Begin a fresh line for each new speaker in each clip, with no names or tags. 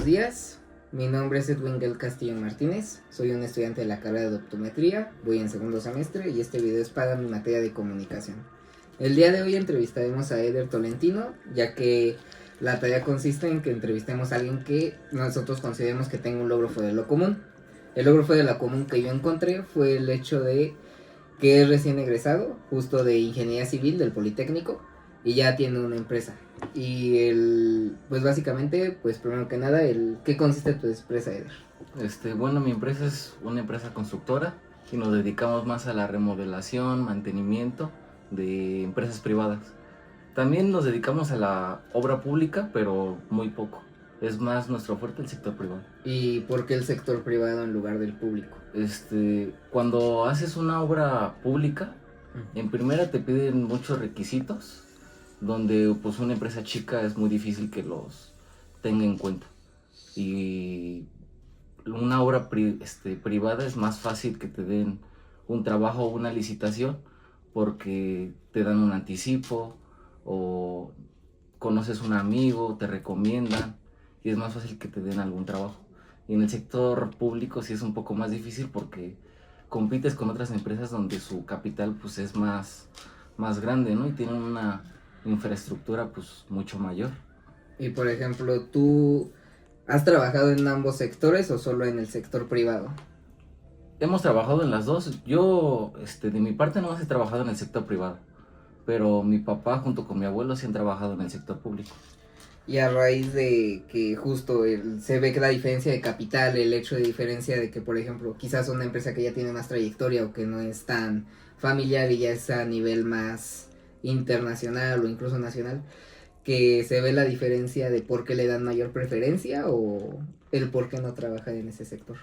buenos días. Mi nombre es Edwin Gel Castillo Martínez. Soy un estudiante de la carrera de optometría. Voy en segundo semestre y este video es para mi materia de comunicación. El día de hoy entrevistaremos a Eder Tolentino, ya que la tarea consiste en que entrevistemos a alguien que nosotros consideremos que tenga un logro fuera de lo común. El logro fuera de lo común que yo encontré fue el hecho de que es recién egresado, justo de ingeniería civil del Politécnico, y ya tiene una empresa. Y pues básicamente, pues primero que nada, ¿qué consiste tu empresa, Eder?
Bueno, mi empresa es una empresa constructora y nos dedicamos más a la remodelación, mantenimiento de empresas privadas. También nos dedicamos a la obra pública, pero muy poco. Es más nuestro fuerte el sector privado.
¿Y por qué el sector privado en lugar del público?
Cuando haces una obra pública, en primera te piden muchos requisitos, donde pues una empresa chica es muy difícil que los tenga en cuenta. Y una obra privada es más fácil que te den un trabajo o una licitación porque te dan un anticipo o conoces un amigo, te recomiendan y es más fácil que te den algún trabajo. Y en el sector público sí es un poco más difícil porque compites con otras empresas donde su capital pues es más grande, ¿no? Y tienen una infraestructura pues mucho mayor.
Y por ejemplo, ¿tú has trabajado en ambos sectores o solo en el sector privado?
Hemos trabajado en las dos. Yo, de mi parte no he trabajado en el sector privado, pero mi papá junto con mi abuelo sí han trabajado en el sector público.
Y a raíz de que justo se ve que la diferencia de capital, el hecho de diferencia de que, por ejemplo, quizás una empresa que ya tiene más trayectoria o que no es tan familiar y ya es a nivel más internacional o incluso nacional, que se ve la diferencia de por qué le dan mayor preferencia o el por qué no trabajar en ese sector.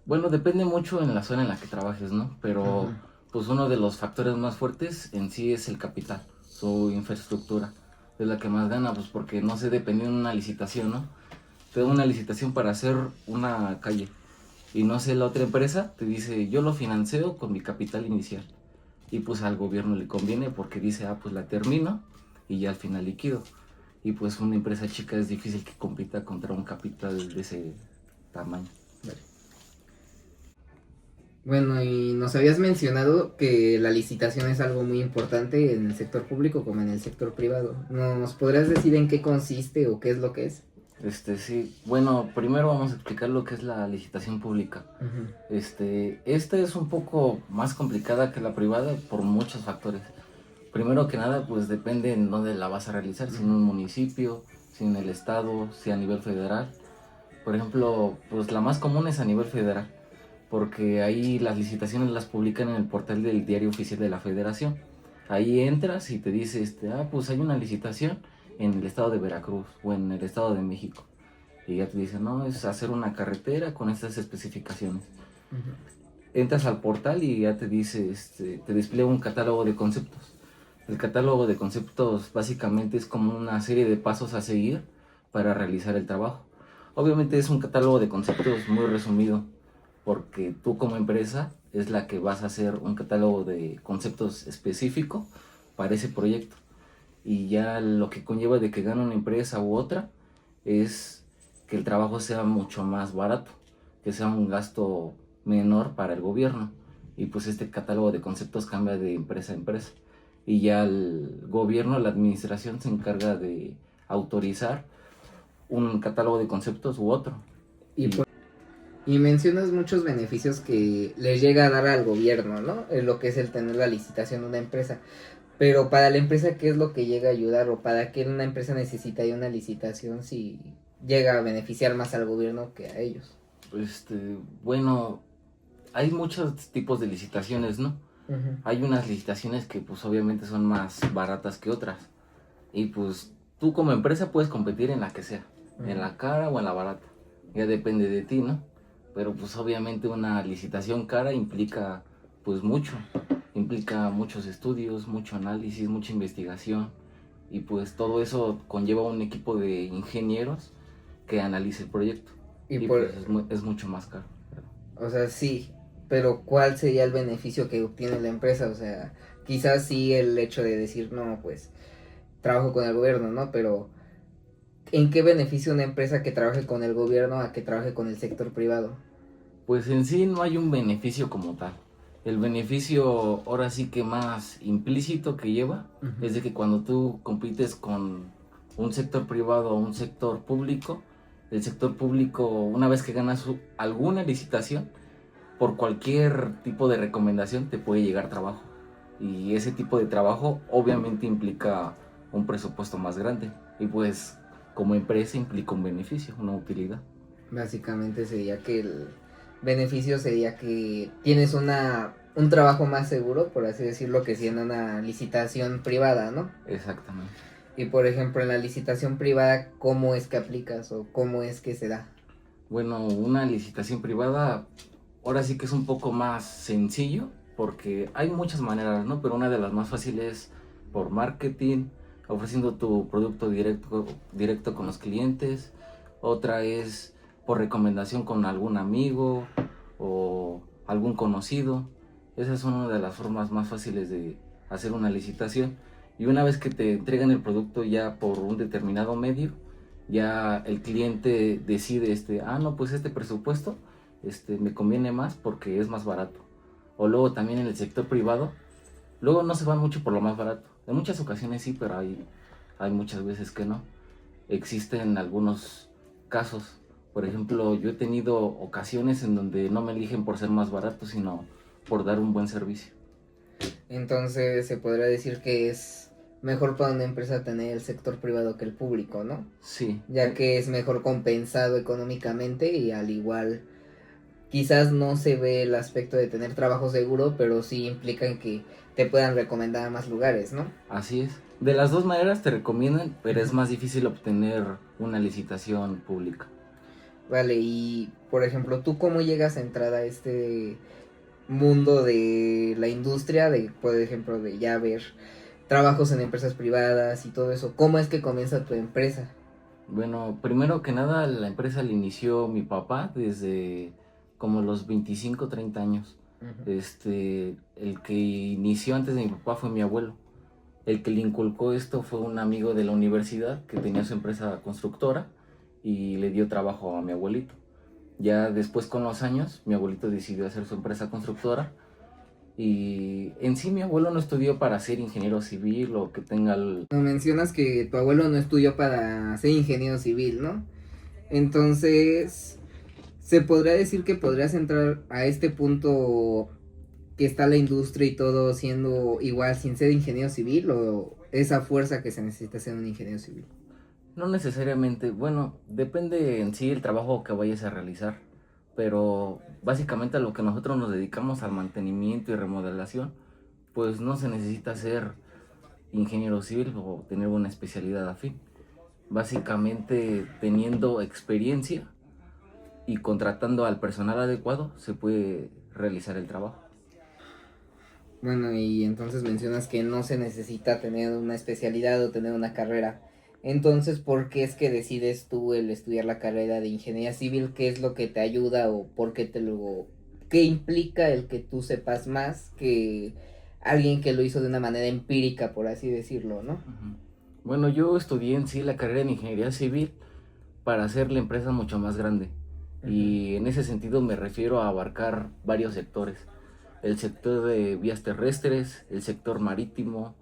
Bueno, depende mucho en la zona en la que trabajes, ¿no? Pero pues uno de los factores más fuertes en sí es el capital, su infraestructura. Es la que más gana, pues porque no sé, dependiendo de una licitación, ¿no? Te da una licitación para hacer una calle y no sé, la otra empresa te dice, yo lo financio con mi capital inicial. Y pues al gobierno le conviene porque dice, pues la termino y ya al final liquido. Y pues una empresa chica es difícil que compita contra un capital de ese tamaño.
Vale. Bueno, y nos habías mencionado que la licitación es algo muy importante en el sector público como en el sector privado. ¿Nos podrías decir en qué consiste o qué es lo que es?
Sí. Bueno, primero vamos a explicar lo que es la licitación pública. Esta es un poco más complicada que la privada por muchos factores. Primero que nada, pues depende en dónde la vas a realizar, si en un municipio, si en el estado, si a nivel federal. Por ejemplo, pues la más común es a nivel federal, porque ahí las licitaciones las publican en el portal del Diario Oficial de la Federación. Ahí entras y te dice, pues hay una licitación en el estado de Veracruz o en el estado de México. Y ya te dicen, no, es hacer una carretera con estas especificaciones. Entras al portal y ya te dice, te despliega un catálogo de conceptos. El catálogo de conceptos básicamente es como una serie de pasos a seguir para realizar el trabajo. Obviamente es un catálogo de conceptos muy resumido, porque tú como empresa es la que vas a hacer un catálogo de conceptos específico para ese proyecto. Y ya lo que conlleva de que gane una empresa u otra es que el trabajo sea mucho más barato, que sea un gasto menor para el gobierno. Y pues este catálogo de conceptos cambia de empresa a empresa. Y ya el gobierno, la administración se encarga de autorizar un catálogo de conceptos u otro.
Y mencionas muchos beneficios que les llega a dar al gobierno, ¿no? En lo que es el tener la licitación de una empresa. Pero para la empresa, ¿qué es lo que llega a ayudar? ¿O para qué una empresa necesitaría una licitación si llega a beneficiar más al gobierno que a ellos?
Bueno, hay muchos tipos de licitaciones, ¿no? Hay unas licitaciones que pues obviamente son más baratas que otras. Y pues tú como empresa puedes competir en la que sea, en la cara o en la barata. Ya depende de ti, ¿no? Pero pues obviamente una licitación cara implica pues mucho. Implica muchos estudios, mucho análisis, mucha investigación. Y pues todo eso conlleva un equipo de ingenieros que analice el proyecto. Y pues es mucho más caro.
O sea, sí, pero ¿cuál sería el beneficio que obtiene la empresa? O sea, quizás sí el hecho de decir, no, pues trabajo con el gobierno, ¿no? Pero ¿En qué beneficia una empresa que trabaje con el gobierno a que trabaje con el sector privado?
Pues en sí no hay un beneficio como tal. El beneficio ahora sí que más implícito que lleva es de que cuando tú compites con un sector privado o un sector público, el sector público, una vez que ganas alguna licitación, por cualquier tipo de recomendación te puede llegar trabajo. Y ese tipo de trabajo obviamente implica un presupuesto más grande. Y pues como empresa implica un beneficio, una utilidad.
Básicamente sería que el beneficio sería que tienes un trabajo más seguro, por así decirlo, que si en una licitación privada, ¿no?
Exactamente.
Y por ejemplo, en la licitación privada, ¿cómo es que aplicas o cómo es que se da?
Bueno, una licitación privada ahora sí que es un poco más sencillo porque hay muchas maneras, ¿no? Pero una de las más fáciles es por marketing, ofreciendo tu producto directo con los clientes. Otra es por recomendación con algún amigo o algún conocido. Esas son una de las formas más fáciles de hacer una licitación. Y una vez que te entregan el producto ya por un determinado medio, ya el cliente decide, no, pues este presupuesto me conviene más porque es más barato. O luego también en el sector privado, luego no se van mucho por lo más barato. En muchas ocasiones sí, pero hay muchas veces que no. Existen algunos casos. Por ejemplo, yo he tenido ocasiones en donde no me eligen por ser más barato, sino por dar un buen servicio.
Entonces se podría decir que es mejor para una empresa tener el sector privado que el público, ¿no?
Sí.
Ya que es mejor compensado económicamente y al igual quizás no se ve el aspecto de tener trabajo seguro, pero sí implican que te puedan recomendar a más lugares, ¿no?
Así es. De las dos maneras te recomiendan, pero es más difícil obtener una licitación pública.
Vale, y por ejemplo, ¿tú cómo llegas a entrar a este mundo de la industria, de por ejemplo, de ya ver trabajos en empresas privadas y todo eso? ¿Cómo es que comienza tu empresa?
Bueno, primero que nada, la empresa la inició mi papá desde como los 25, 30 años.
Ujú.
El que inició antes de mi papá fue mi abuelo. El que le inculcó esto fue un amigo de la universidad que tenía su empresa constructora y le dio trabajo a mi abuelito. Ya después con los años, mi abuelito decidió hacer su empresa constructora y en sí mi abuelo no estudió para ser ingeniero civil o que tenga
No, mencionas que tu abuelo no estudió para ser ingeniero civil, ¿no? Entonces, se podría decir que podrías entrar a este punto que está la industria y todo siendo igual sin ser ingeniero civil o esa fuerza que se necesita ser un ingeniero civil.
No necesariamente, bueno, depende en sí el trabajo que vayas a realizar, pero básicamente a lo que nosotros nos dedicamos al mantenimiento y remodelación, pues no se necesita ser ingeniero civil o tener una especialidad afín. Básicamente teniendo experiencia y contratando al personal adecuado se puede realizar el trabajo.
Bueno, y entonces mencionas que no se necesita tener una especialidad o tener una carrera. Entonces, ¿por qué es que decides tú el estudiar la carrera de ingeniería civil? ¿Qué es lo que te ayuda o por qué qué implica el que tú sepas más que alguien que lo hizo de una manera empírica, por así decirlo, ¿no?
Ujú. Bueno, yo estudié en sí la carrera de ingeniería civil para hacer la empresa mucho más grande. Y en ese sentido me refiero a abarcar varios sectores. El sector de vías terrestres, el sector marítimo,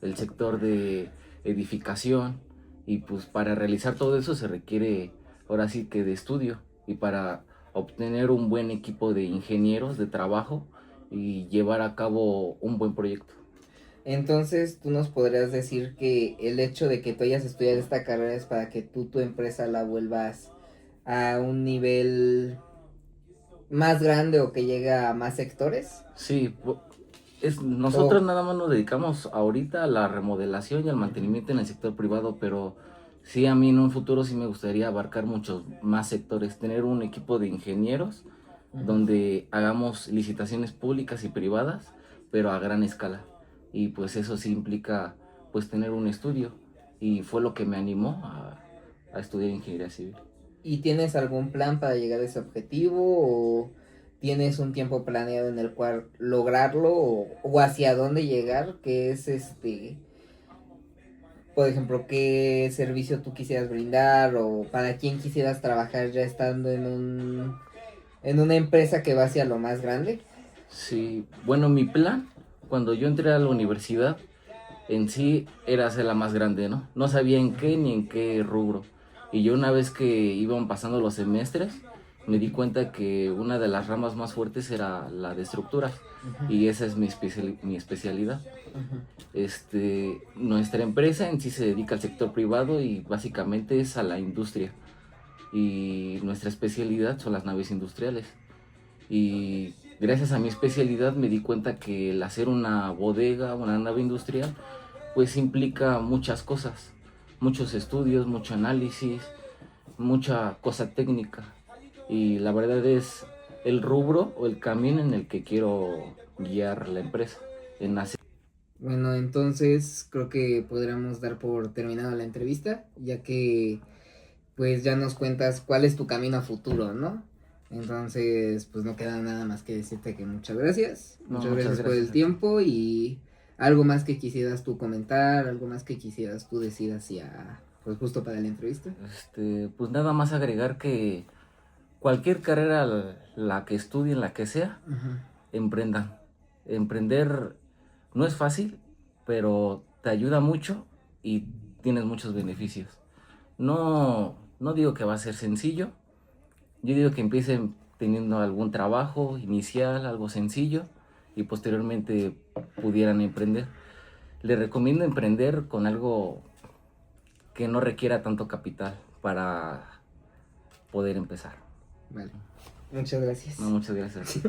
el sector de edificación. Y pues para realizar todo eso se requiere ahora sí que de estudio. Y para obtener un buen equipo de ingenieros de trabajo y llevar a cabo un buen proyecto.
Entonces, tú nos podrías decir que el hecho de que tú hayas estudiado esta carrera es para que tú tu empresa la vuelvas a un nivel más grande o que llegue a más sectores.
Sí, nosotros
O
nada más nos dedicamos ahorita a la remodelación y al mantenimiento en el sector privado, pero sí a mí en un futuro sí me gustaría abarcar muchos más sectores, tener un equipo de ingenieros donde hagamos licitaciones públicas y privadas, pero a gran escala. Y pues eso sí implica pues tener un estudio y fue lo que me animó a estudiar ingeniería civil.
¿Y tienes algún plan para llegar a ese objetivo o tienes un tiempo planeado en el cual lograrlo o hacia dónde llegar? Que es por ejemplo, qué servicio tú quisieras brindar o para quién quisieras trabajar ya estando en una empresa que va hacia lo más grande.
Sí, bueno, mi plan cuando yo entré a la universidad en sí era hacer la más grande, ¿no? No sabía en qué ni en qué rubro. Y yo una vez que iban pasando los semestres, me di cuenta que una de las ramas más fuertes era la de estructuras. Y esa es mi especialidad. Nuestra empresa en sí se dedica al sector privado y básicamente es a la industria. Y nuestra especialidad son las naves industriales. Y gracias a mi especialidad me di cuenta que el hacer una bodega, una nave industrial, pues implica muchas cosas, muchos estudios, mucho análisis, mucha cosa técnica. Y la verdad es el rubro o el camino en el que quiero guiar la empresa, en hacer.
Bueno, entonces creo que podríamos dar por terminada la entrevista, ya que pues ya nos cuentas cuál es tu camino a futuro, ¿no? Entonces, pues no queda nada más que decirte que muchas gracias.
No,
Muchas
muchas
gracias por el
gracias.
tiempo y algo más que quisieras tú comentar, algo más que quisieras tú decir hacia, pues justo para la entrevista.
Pues nada más agregar que cualquier carrera, la que estudien, la que sea,
Ajá.
emprendan. Emprender no es fácil, pero te ayuda mucho y tienes muchos beneficios. No digo que va a ser sencillo, yo digo que empiecen teniendo algún trabajo inicial, algo sencillo, y posteriormente pudieran emprender. Les recomiendo emprender con algo que no requiera tanto capital para poder empezar.
Vale. Muchas gracias.
No, muchas gracias.